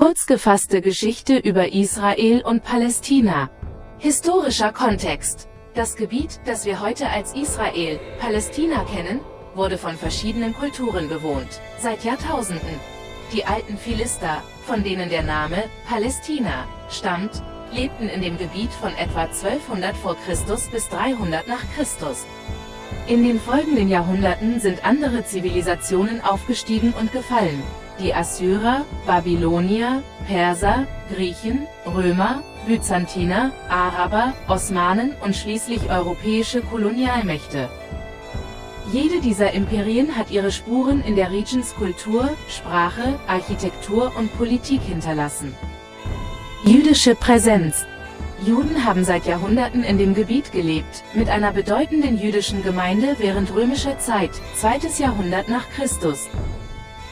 Kurz gefasste Geschichte über Israel und Palästina. Historischer Kontext. Das Gebiet, das wir heute als Israel, Palästina kennen, wurde von verschiedenen Kulturen bewohnt, seit Jahrtausenden. Die alten Philister, von denen der Name Palästina stammt, lebten in dem Gebiet von etwa 1200 vor Christus bis 300 nach Christus. In den folgenden Jahrhunderten sind andere Zivilisationen aufgestiegen und gefallen. Die Assyrer, Babylonier, Perser, Griechen, Römer, Byzantiner, Araber, Osmanen und schließlich europäische Kolonialmächte. Jede dieser Imperien hat ihre Spuren in der Regions Kultur, Sprache, Architektur und Politik hinterlassen. Jüdische Präsenz. Juden haben seit Jahrhunderten in dem Gebiet gelebt, mit einer bedeutenden jüdischen Gemeinde während römischer Zeit, 2. Jahrhundert nach Christus.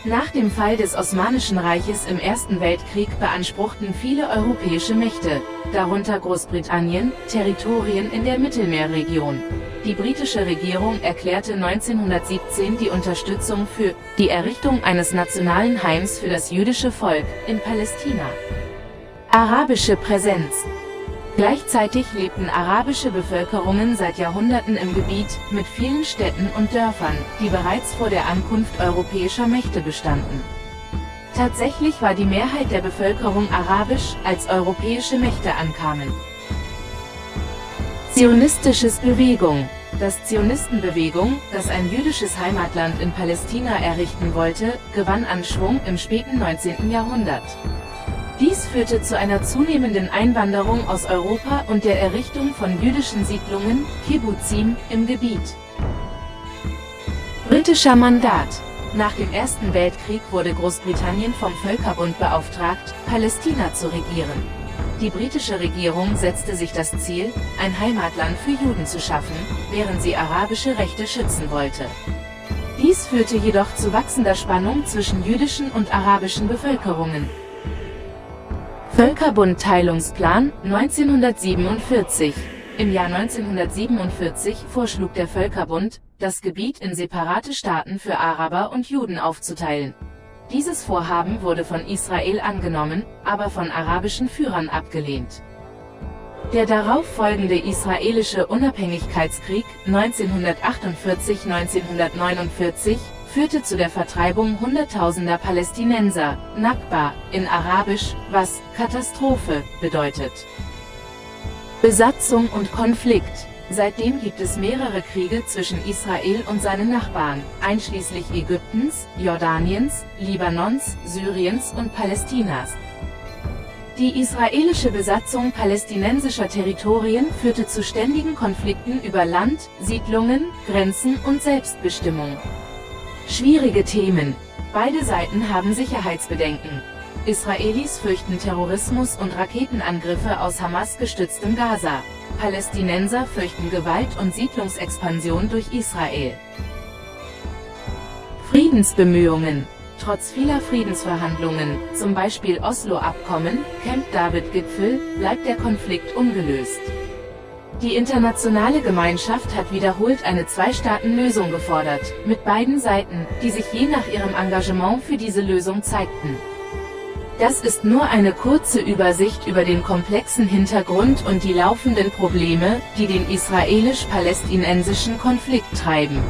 Nach dem Fall des Osmanischen Reiches im Ersten Weltkrieg beanspruchten viele europäische Mächte, darunter Großbritannien, Territorien in der Mittelmeerregion. Die britische Regierung erklärte 1917 die Unterstützung für die Errichtung eines nationalen Heims für das jüdische Volk in Palästina. Arabische Präsenz. Gleichzeitig lebten arabische Bevölkerungen seit Jahrhunderten im Gebiet, mit vielen Städten und Dörfern, die bereits vor der Ankunft europäischer Mächte bestanden. Tatsächlich war die Mehrheit der Bevölkerung arabisch, als europäische Mächte ankamen. Zionistisches Bewegung. Das Zionistenbewegung, das ein jüdisches Heimatland in Palästina errichten wollte, gewann an Schwung im späten 19. Jahrhundert. Dies führte zu einer zunehmenden Einwanderung aus Europa und der Errichtung von jüdischen Siedlungen, Kibbuzim, im Gebiet. Britischer Mandat. Nach dem Ersten Weltkrieg wurde Großbritannien vom Völkerbund beauftragt, Palästina zu regieren. Die britische Regierung setzte sich das Ziel, ein Heimatland für Juden zu schaffen, während sie arabische Rechte schützen wollte. Dies führte jedoch zu wachsender Spannung zwischen jüdischen und arabischen Bevölkerungen. Völkerbund-Teilungsplan 1947. Im Jahr 1947 vorschlug der Völkerbund, das Gebiet in separate Staaten für Araber und Juden aufzuteilen. Dieses Vorhaben wurde von Israel angenommen, aber von arabischen Führern abgelehnt. Der darauf folgende israelische Unabhängigkeitskrieg 1948–1949 führte zu der Vertreibung Hunderttausender Palästinenser, Nakba, in Arabisch, was Katastrophe bedeutet. Besatzung und Konflikt. Seitdem gibt es mehrere Kriege zwischen Israel und seinen Nachbarn, einschließlich Ägyptens, Jordaniens, Libanons, Syriens und Palästinas. Die israelische Besatzung palästinensischer Territorien führte zu ständigen Konflikten über Land, Siedlungen, Grenzen und Selbstbestimmung. Schwierige Themen. Beide Seiten haben Sicherheitsbedenken. Israelis fürchten Terrorismus und Raketenangriffe aus Hamas gestütztem Gaza. Palästinenser fürchten Gewalt und Siedlungsexpansion durch Israel. Friedensbemühungen. Trotz vieler Friedensverhandlungen, zum Beispiel Oslo-Abkommen, Camp David-Gipfel, bleibt der Konflikt ungelöst. Die internationale Gemeinschaft hat wiederholt eine Zwei-Staaten-Lösung gefordert, mit beiden Seiten, die sich je nach ihrem Engagement für diese Lösung zeigten. Das ist nur eine kurze Übersicht über den komplexen Hintergrund und die laufenden Probleme, die den israelisch-palästinensischen Konflikt treiben.